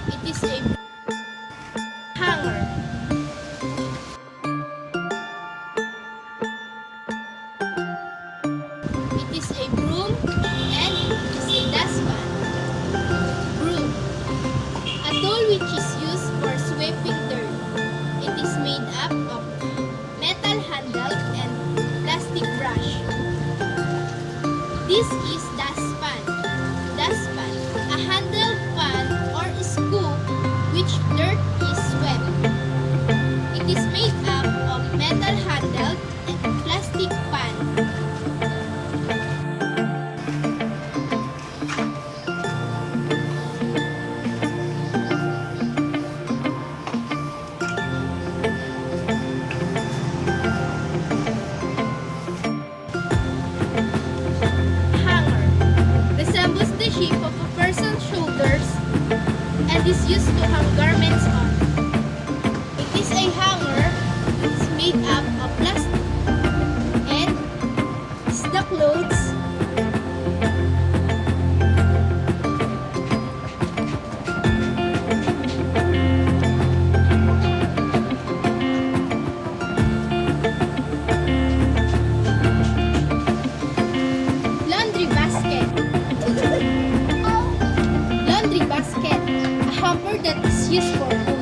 It is a hanger. It is a broom and it is a dustpan. Broom, a tool which is used for sweeping dirt. It is made up of metal handle and plastic brush. This is dustpan. Dustpan, a handled pan or scoop which dirt is swept. It is made up of metal handled and plastic pan. Resembles the shape of a person's shoulders and is used to hang garments on. It is a hanger that is made up of plastic and is the clothes laundry basket. Laundry basket, a hamper that is used for